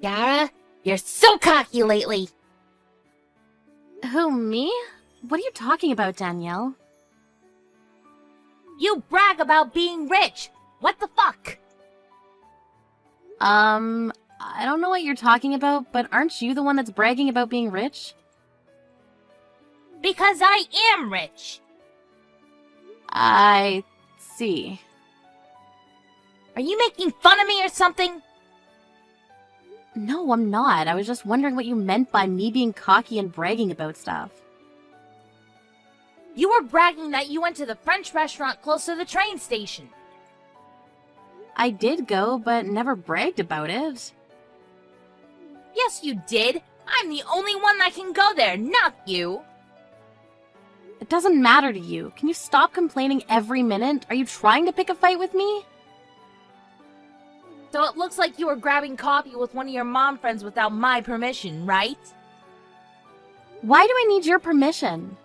Yara, you're so cocky lately. Who, me? What are you talking about, Danielle? You brag about being rich. What the fuck? I don't know what you're talking about, but aren't you the one that's bragging about being rich? Because I am rich. I see. Are you making fun of me or something? No, I'm not. I was just wondering what you meant by me being cocky and bragging about stuff. You were bragging that you went to the French restaurant close to the train station. I did go, but never bragged about it. Yes, you did. I'm the only one that can go there, not you. It doesn't matter to you. Can you stop complaining every minute? Are you trying to pick a fight with me? So it looks like you were grabbing coffee with one of your mom friends without my permission, right? Why do I need your permission?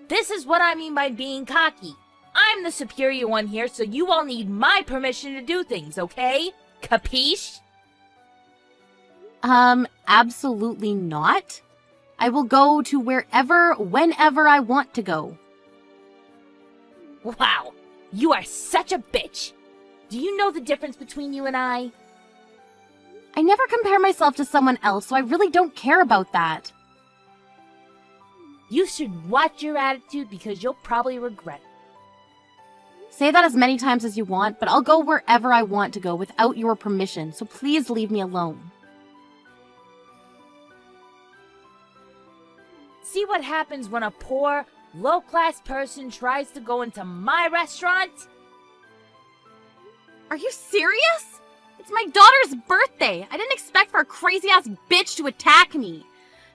This is what I mean by being cocky. I'm the superior one here, so you all need my permission to do things, okay? Capiche? Absolutely not. I will go to wherever, whenever I want to go. Wow, you are such a bitch. Do you know the difference between you and I? I never compare myself to someone else, so I really don't care about that. You should watch your attitude because you'll probably regret it. Say that as many times as you want, but I'll go wherever I want to go without your permission, so please leave me alone. See what happens when a poor, low-class person tries to go into my restaurant? Are you serious? It's my daughter's birthday. I didn't expect for a crazy-ass bitch to attack me.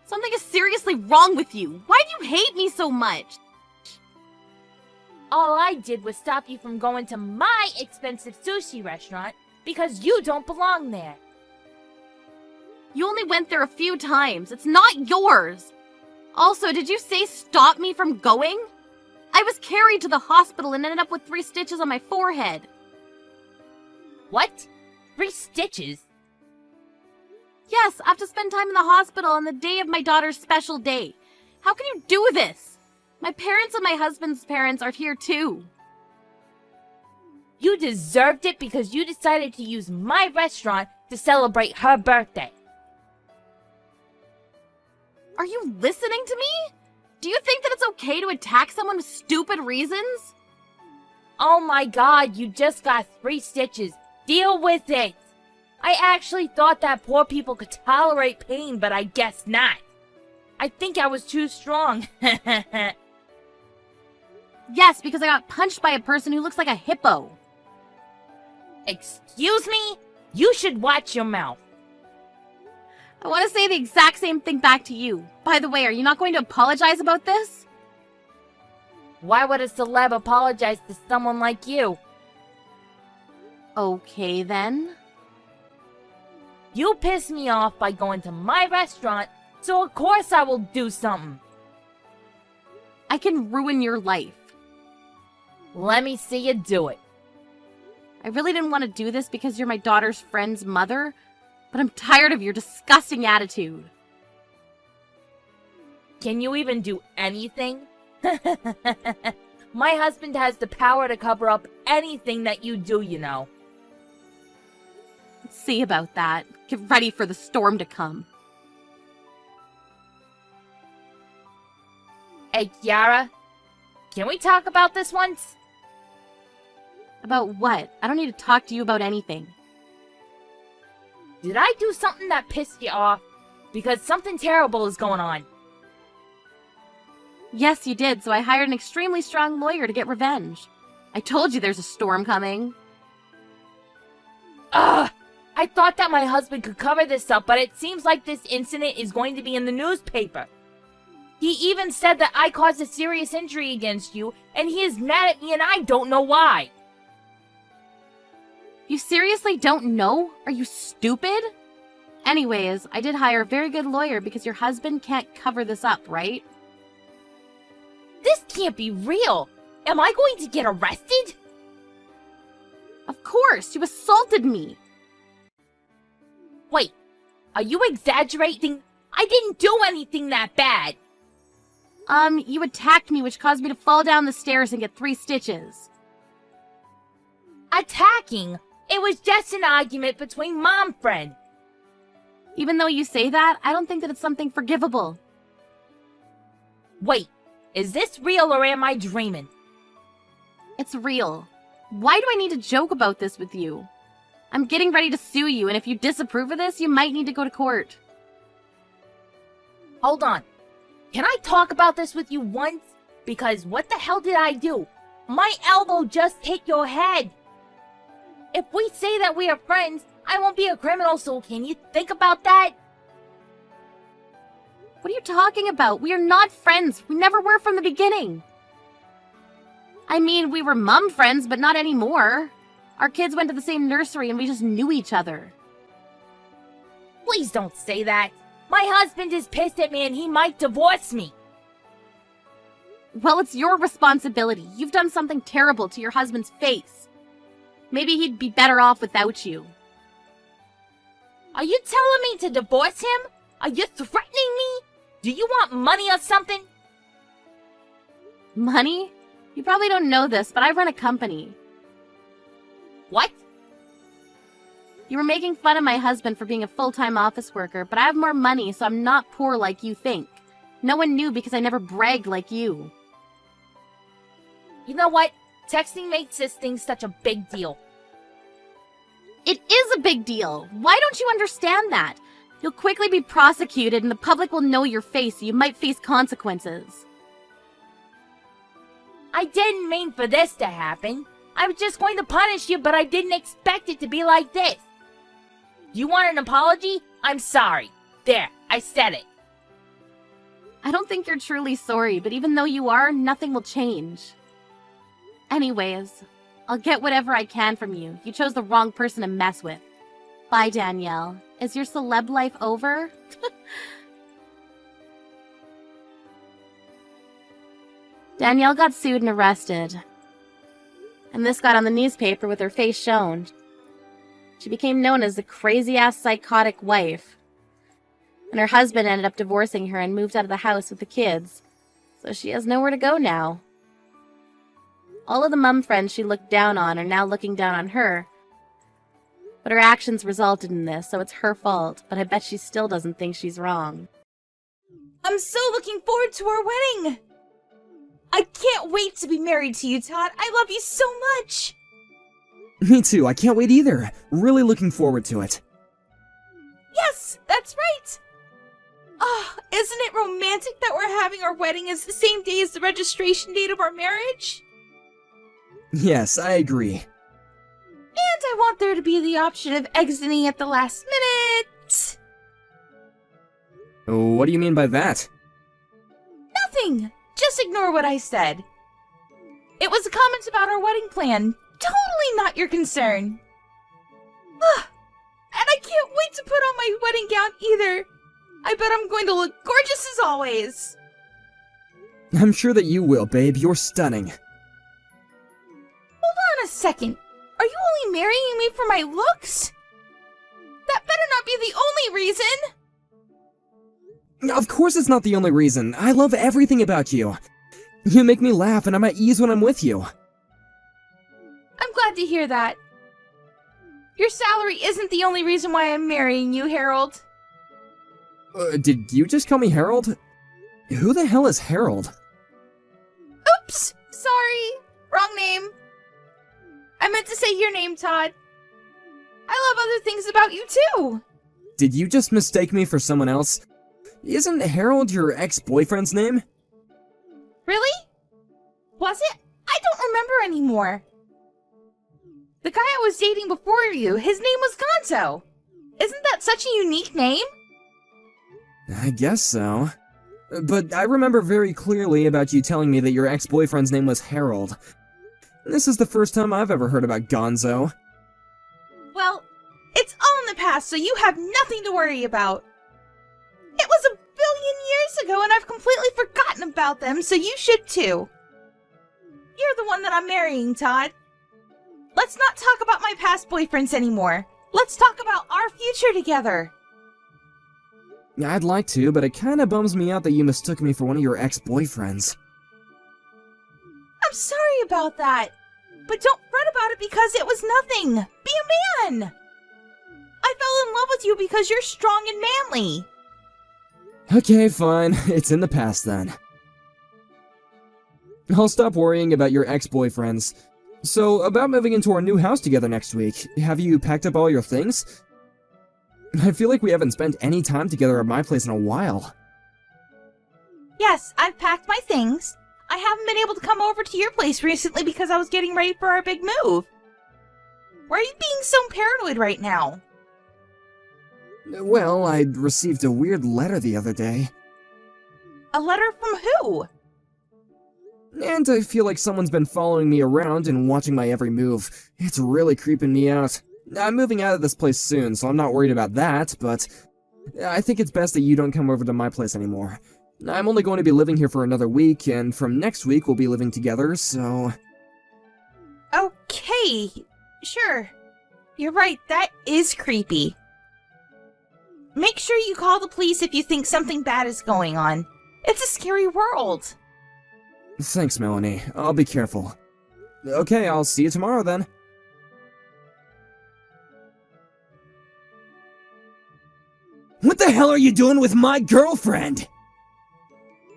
Something is seriously wrong with you. Why do you hate me so much? All I did was stop you from going to my expensive sushi restaurant because you don't belong there. You only went there a few times. It's not yours. Also, did you say stop me from going? I was carried to the hospital and ended up with 3 stitches on my forehead. What? 3 stitches? Yes, I have to spend time in the hospital on the day of my daughter's special day. How can you do this? My parents and my husband's parents are here too. You deserved it because you decided to use my restaurant to celebrate her birthday. Are you listening to me? Do you think that it's okay to attack someone with stupid reasons? Oh my god, you just got 3 stitches. Deal with it. I actually thought that poor people could tolerate pain, but I guess not. I think I was too strong. Yes, because I got punched by a person who looks like a hippo. Excuse me? You should watch your mouth. I want to say the exact same thing back to you. By the way, are you not going to apologize about this? Why would a celeb apologize to someone like you? Okay, then. You pissed me off by going to my restaurant, so of course I will do something. I can ruin your life. Let me see you do it. I really didn't want to do this because you're my daughter's friend's mother, but I'm tired of your disgusting attitude. Can you even do anything? My husband has the power to cover up anything that you do, you know. Let's see about that. Get ready for the storm to come. Hey, Kiara, can we talk about this once? About what? I don't need to talk to you about anything. Did I do something that pissed you off? Because something terrible is going on. Yes, you did, so I hired an extremely strong lawyer to get revenge. I told you there's a storm coming. Ugh! I thought that my husband could cover this up, but it seems like this incident is going to be in the newspaper. He even said that I caused a serious injury against you, and he is mad at me and I don't know why. You seriously don't know? Are you stupid? Anyways, I did hire a very good lawyer because your husband can't cover this up, right? This can't be real. Am I going to get arrested? Of course, you assaulted me. Wait, are you exaggerating? I didn't do anything that bad. You attacked me, which caused me to fall down the stairs and get 3 stitches. Attacking? It was just an argument between mom friends. Even though you say that, I don't think that it's something forgivable. Wait, is this real or am I dreaming? It's real. Why do I need to joke about this with you? I'm getting ready to sue you, and if you disapprove of this, you might need to go to court. Hold on. Can I talk about this with you once? Because what the hell did I do? My elbow just hit your head. If we say that we are friends, I won't be a criminal, so can you think about that? What are you talking about? We are not friends. We never were from the beginning. I mean, we were mum friends, but not anymore. Our kids went to the same nursery and we just knew each other. Please don't say that. My husband is pissed at me and he might divorce me. Well, it's your responsibility. You've done something terrible to your husband's face. Maybe he'd be better off without you. Are you telling me to divorce him? Are you threatening me? Do you want money or something? Money? You probably don't know this, but I run a company. What? You were making fun of my husband for being a full-time office worker, but I have more money, so I'm not poor like you think. No one knew because I never bragged like you. You know what? Texting makes this thing such a big deal. It is a big deal. Why don't you understand that? You'll quickly be prosecuted and the public will know your face, so you might face consequences. I didn't mean for this to happen. I was just going to punish you, but I didn't expect it to be like this. You want an apology? I'm sorry. There, I said it. I don't think you're truly sorry, but even though you are, nothing will change. Anyways, I'll get whatever I can from you. You chose the wrong person to mess with. Bye, Danielle. Is your celeb life over? Danielle got sued and arrested. And this got on the newspaper with her face shown. She became known as the crazy-ass psychotic wife. And her husband ended up divorcing her and moved out of the house with the kids. So she has nowhere to go now. All of the mum friends she looked down on are now looking down on her. But her actions resulted in this, so it's her fault. But I bet she still doesn't think she's wrong. I'm so looking forward to our wedding! I can't wait to be married to you, Todd. I love you so much! Me too, I can't wait either. Really looking forward to it. Yes, that's right! Ah, isn't it romantic that we're having our wedding as the same day as the registration date of our marriage? Yes, I agree. And I want there to be the option of exiting at the last minute. What do you mean by that? Nothing! Just ignore what I said. It was a comment about our wedding plan. Totally not your concern. Ah, and I can't wait to put on my wedding gown either. I bet I'm going to look gorgeous as always. I'm sure that you will, babe. You're stunning. Hold on a second. Are you only marrying me for my looks? That better not be the only reason. Of course it's not the only reason. I love everything about you. You make me laugh and I'm at ease when I'm with you. I'm glad to hear that. Your salary isn't the only reason why I'm marrying you, Harold. Did you just call me Harold? Who the hell is Harold? Oops! Sorry. Wrong name. I meant to say your name, Todd. I love other things about you, too. Did you just mistake me for someone else? Isn't Harold your ex-boyfriend's name? Really? Was it? I don't remember anymore. The guy I was dating before you, his name was Gonzo. Isn't that such a unique name? I guess so. But I remember very clearly about you telling me that your ex-boyfriend's name was Harold. This is the first time I've ever heard about Gonzo. Well, it's all in the past, so you have nothing to worry about. It was a billion years ago, and I've completely forgotten about them, so you should too. You're the one that I'm marrying, Todd. Let's not talk about my past boyfriends anymore. Let's talk about our future together. I'd like to, but it kinda bums me out that you mistook me for one of your ex-boyfriends. I'm sorry about that. But don't fret about it because it was nothing. Be a man. I fell in love with you because you're strong and manly. Okay, fine. It's in the past then. I'll stop worrying about your ex-boyfriends. So, about moving into our new house together next week, have you packed up all your things? I feel like we haven't spent any time together at my place in a while. Yes, I've packed my things. I haven't been able to come over to your place recently because I was getting ready for our big move. Why are you being so paranoid right now? Well, I received a weird letter the other day. A letter from who? And I feel like someone's been following me around and watching my every move. It's really creeping me out. I'm moving out of this place soon, so I'm not worried about that, but I think it's best that you don't come over to my place anymore. I'm only going to be living here for another week, and from next week we'll be living together, so... Okay, sure. You're right, that is creepy. Make sure you call the police if you think something bad is going on. It's a scary world. Thanks, Melanie. I'll be careful. Okay, I'll see you tomorrow then. What the hell are you doing with my girlfriend?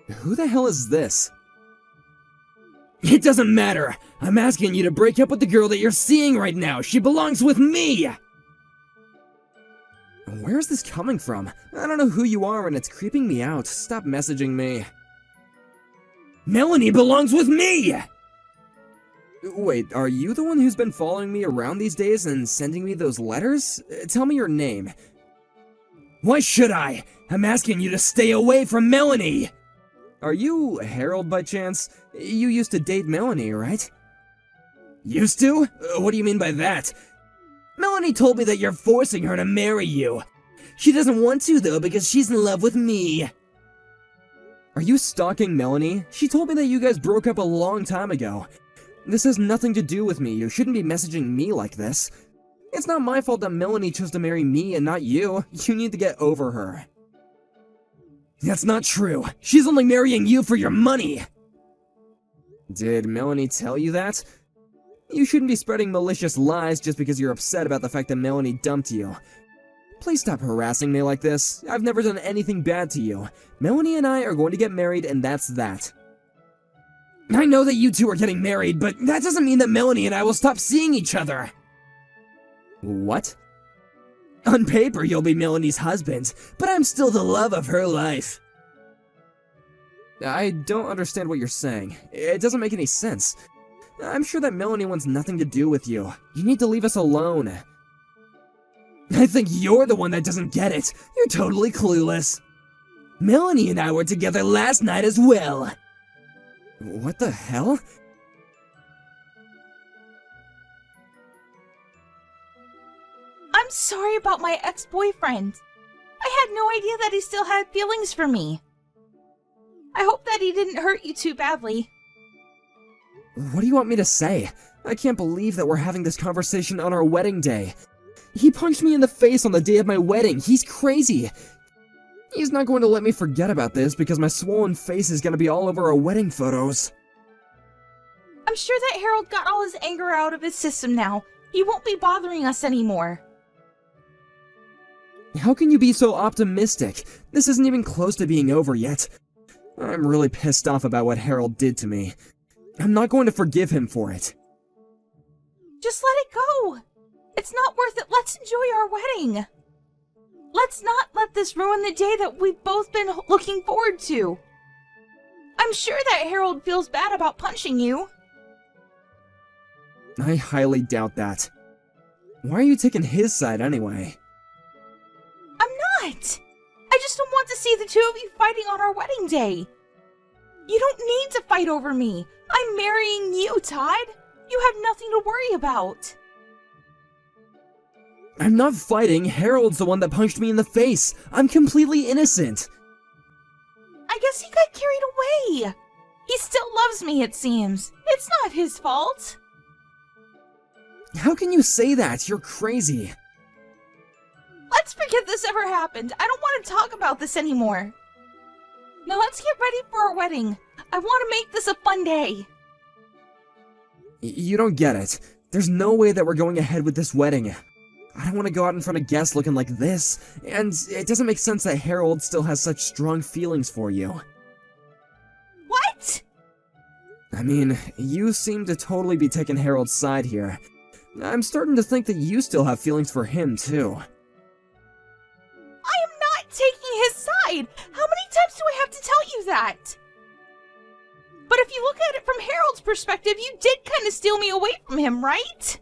Who the hell is this? It doesn't matter. I'm asking you to break up with the girl that you're seeing right now. She belongs with me! Where's this coming from? I don't know who you are and it's creeping me out. Stop messaging me. Melanie belongs with me! Wait, are you the one who's been following me around these days and sending me those letters? Tell me your name. Why should I? I'm asking you to stay away from Melanie! Are you Harold by chance? You used to date Melanie, right? Used to? What do you mean by that? Melanie told me that you're forcing her to marry you. She doesn't want to, though, because she's in love with me. Are you stalking Melanie? She told me that you guys broke up a long time ago. This has nothing to do with me. You shouldn't be messaging me like this. It's not my fault that Melanie chose to marry me and not you. You need to get over her. That's not true. She's only marrying you for your money. Did Melanie tell you that? You shouldn't be spreading malicious lies just because you're upset about the fact that Melanie dumped you. Please stop harassing me like this. I've never done anything bad to you. Melanie and I are going to get married, and that's that. I know that you two are getting married, but that doesn't mean that Melanie and I will stop seeing each other. What? On paper, you'll be Melanie's husband, but I'm still the love of her life. I don't understand what you're saying. It doesn't make any sense. I'm sure that Melanie wants nothing to do with you. You need to leave us alone. I think you're the one that doesn't get it. You're totally clueless. Melanie and I were together last night as well. What the hell? I'm sorry about my ex-boyfriend. I had no idea that he still had feelings for me. I hope that he didn't hurt you too badly. What do you want me to say? I can't believe that we're having this conversation on our wedding day. He punched me in the face on the day of my wedding. He's crazy. He's not going to let me forget about this because my swollen face is going to be all over our wedding photos. I'm sure that Harold got all his anger out of his system now. He won't be bothering us anymore. How can you be so optimistic? This isn't even close to being over yet. I'm really pissed off about what Harold did to me. I'm not going to forgive him for it. Just let it go. It's not worth it. Let's enjoy our wedding. Let's not let this ruin the day that we've both been looking forward to. I'm sure that Harold feels bad about punching you. I highly doubt that. Why are you taking his side anyway? I'm not. I just don't want to see the two of you fighting on our wedding day. You don't need to fight over me. I'm marrying you, Todd. You have nothing to worry about. I'm not fighting. Harold's the one that punched me in the face. I'm completely innocent. I guess he got carried away. He still loves me, it seems. It's not his fault. How can you say that? You're crazy. Let's forget this ever happened. I don't want to talk about this anymore. Now let's get ready for our wedding. I want to make this a fun day. You don't get it. There's no way that we're going ahead with this wedding. I don't want to go out in front of guests looking like this, and it doesn't make sense that Harold still has such strong feelings for you. What? I mean, you seem to totally be taking Harold's side here. I'm starting to think that you still have feelings for him, too. I am not taking his side. How many times do I have to tell you that? But if you look at it from Harold's perspective, you did kind of steal me away from him, right?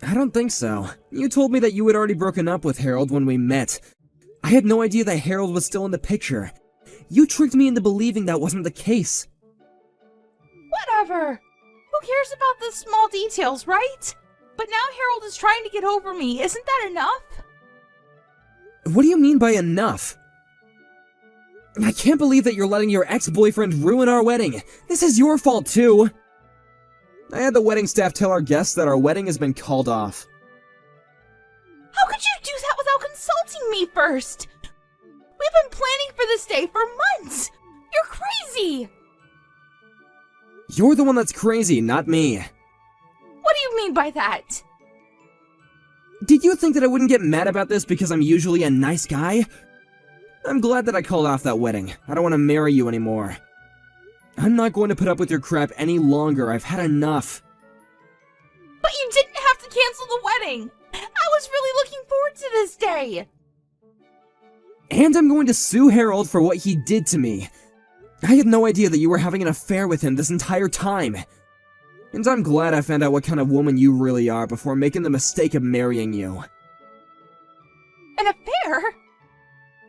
I don't think so. You told me that you had already broken up with Harold when we met. I had no idea that Harold was still in the picture. You tricked me into believing that wasn't the case. Whatever. Who cares about the small details, right? But now Harold is trying to get over me. Isn't that enough? What do you mean by enough? I can't believe that you're letting your ex-boyfriend ruin our wedding. This is your fault, too. I had the wedding staff tell our guests that our wedding has been called off. How could you do that without consulting me first? We've been planning for this day for months. You're crazy. You're the one that's crazy, not me. What do you mean by that? Did you think that I wouldn't get mad about this because I'm usually a nice guy? I'm glad that I called off that wedding. I don't want to marry you anymore. I'm not going to put up with your crap any longer. I've had enough. But you didn't have to cancel the wedding. I was really looking forward to this day. And I'm going to sue Harold for what he did to me. I had no idea that you were having an affair with him this entire time. And I'm glad I found out what kind of woman you really are before making the mistake of marrying you. An affair?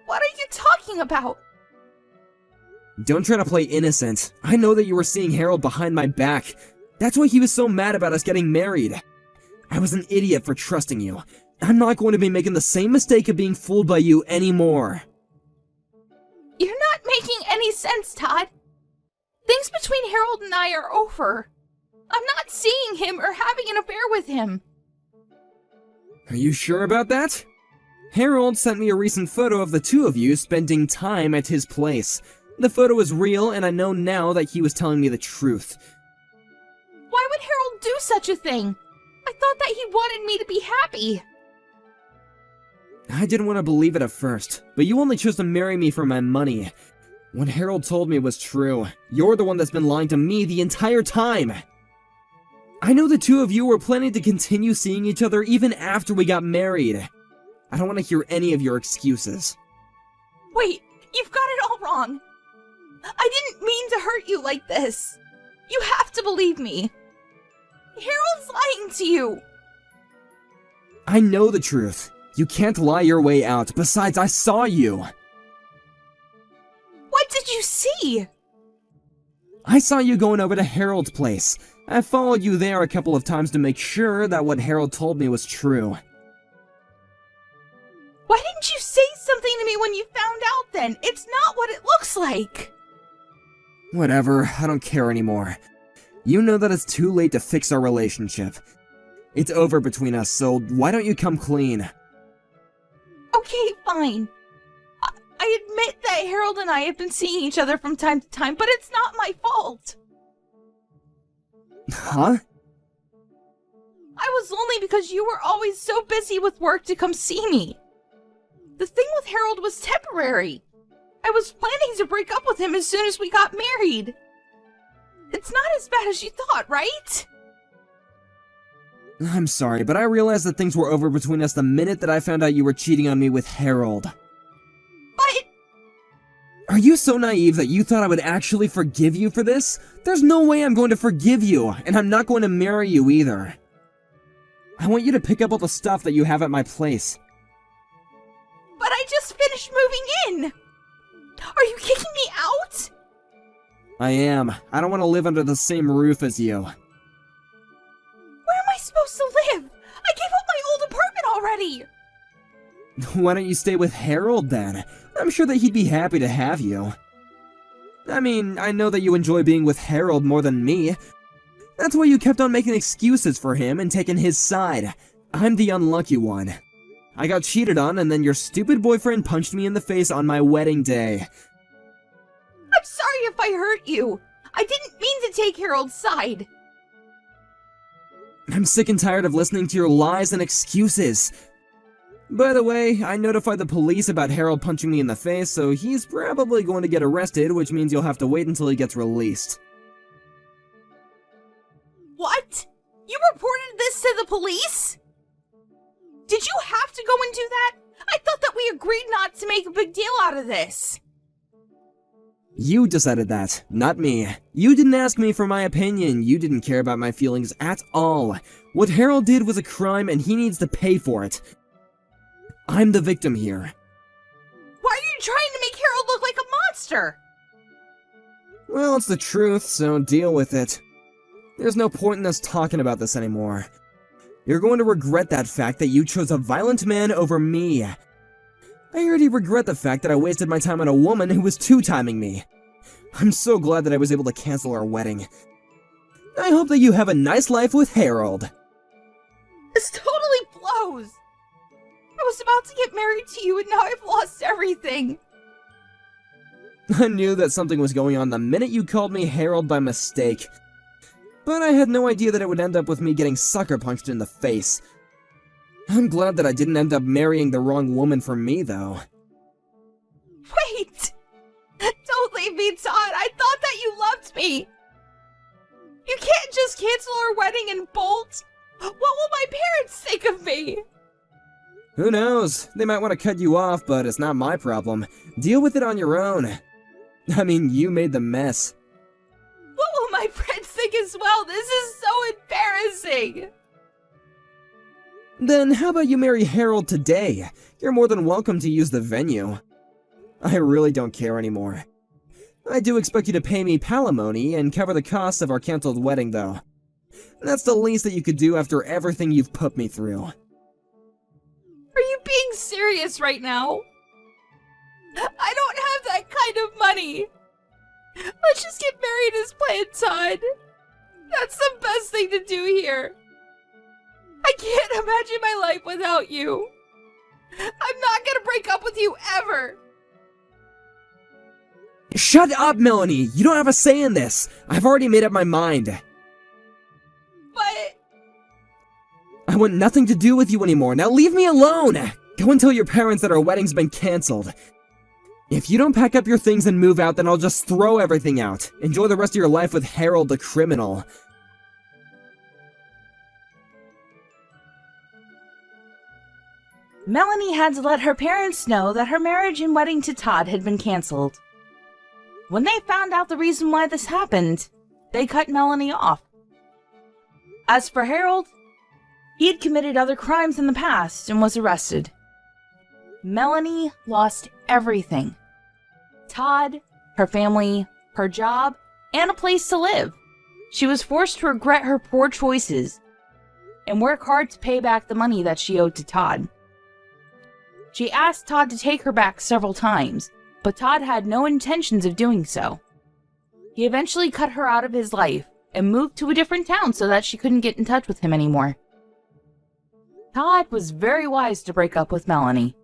What are you talking about? Don't try to play innocent. I know that you were seeing Harold behind my back. That's why he was so mad about us getting married. I was an idiot for trusting you. I'm not going to be making the same mistake of being fooled by you anymore. You're not making any sense, Todd. Things between Harold and I are over. I'm not seeing him or having an affair with him. Are you sure about that? Harold sent me a recent photo of the two of you spending time at his place. The photo is real, and I know now that he was telling me the truth. Why would Harold do such a thing? I thought that he wanted me to be happy. I didn't want to believe it at first, but you only chose to marry me for my money. What Harold told me was true. You're the one that's been lying to me the entire time. I know the two of you were planning to continue seeing each other even after we got married. I don't want to hear any of your excuses. Wait, you've got it all wrong. I didn't mean to hurt you like this. You have to believe me. Harold's lying to you. I know the truth. You can't lie your way out. Besides, I saw you. What did you see? I saw you going over to Harold's place. I followed you there a couple of times to make sure that what Harold told me was true. Why didn't you say something to me when you found out then? It's not what it looks like. Whatever, I don't care anymore. You know that it's too late to fix our relationship. It's over between us, so why don't you come clean? Okay, fine. I admit that Harold and I have been seeing each other from time to time, but it's not my fault. Huh? I was lonely because you were always so busy with work to come see me. The thing with Harold was temporary. I was planning to break up with him as soon as we got married. It's not as bad as you thought, right? I'm sorry, but I realized that things were over between us the minute that I found out you were cheating on me with Harold. But... Are you so naive that you thought I would actually forgive you for this? There's no way I'm going to forgive you, and I'm not going to marry you either. I want you to pick up all the stuff that you have at my place. But I just finished moving in! Are you kicking me out? I am. I don't want to live under the same roof as you. Where am I supposed to live? I gave up my old apartment already! Why don't you stay with Harold then? I'm sure that he'd be happy to have you. I mean, I know that you enjoy being with Harold more than me. That's why you kept on making excuses for him and taking his side. I'm the unlucky one. I got cheated on, and then your stupid boyfriend punched me in the face on my wedding day. I'm sorry if I hurt you. I didn't mean to take Harold's side. I'm sick and tired of listening to your lies and excuses. By the way, I notified the police about Harold punching me in the face, so he's probably going to get arrested, which means you'll have to wait until he gets released. What? You reported this to the police? Did you have to go and do that? I thought that we agreed not to make a big deal out of this. You decided that, not me. You didn't ask me for my opinion. You didn't care about my feelings at all. What Harold did was a crime and he needs to pay for it. I'm the victim here. Why are you trying to make Harold look like a monster? Well, it's the truth, so deal with it. There's no point in us talking about this anymore. You're going to regret that fact that you chose a violent man over me. I already regret the fact that I wasted my time on a woman who was two-timing me. I'm so glad that I was able to cancel our wedding. I hope that you have a nice life with Harold. This totally blows. I was about to get married to you and now I've lost everything. I knew that something was going on the minute you called me Harold by mistake. But I had no idea that it would end up with me getting sucker punched in the face. I'm glad that I didn't end up marrying the wrong woman for me, though. Wait! Don't leave me, Todd! I thought that you loved me! You can't just cancel our wedding and bolt! What will my parents think of me? Who knows? They might want to cut you off, but it's not my problem. Deal with it on your own. I mean, you made the mess. What will my friends think as well? This is so embarrassing! Then how about you marry Harold today? You're more than welcome to use the venue. I really don't care anymore. I do expect you to pay me palimony and cover the costs of our canceled wedding, though. That's the least that you could do after everything you've put me through. Are you being serious right now? I don't have that kind of money. Let's just get married as planned, Todd. That's the best thing to do here. I can't imagine my life without you. I'm not gonna break up with you ever. Shut up, Melanie! You don't have a say in this! I've already made up my mind. But I want nothing to do with you anymore. Now leave me alone! Go and tell your parents that our wedding's been canceled. If you don't pack up your things and move out, then I'll just throw everything out. Enjoy the rest of your life with Harold the criminal. Melanie had to let her parents know that her marriage and wedding to Todd had been canceled. When they found out the reason why this happened, they cut Melanie off. As for Harold, he had committed other crimes in the past and was arrested. Melanie lost everything. Todd, her family, her job, and a place to live. She was forced to regret her poor choices and work hard to pay back the money that she owed to Todd. She asked Todd to take her back several times, but Todd had no intentions of doing so. He eventually cut her out of his life and moved to a different town so that she couldn't get in touch with him anymore. Todd was very wise to break up with Melanie.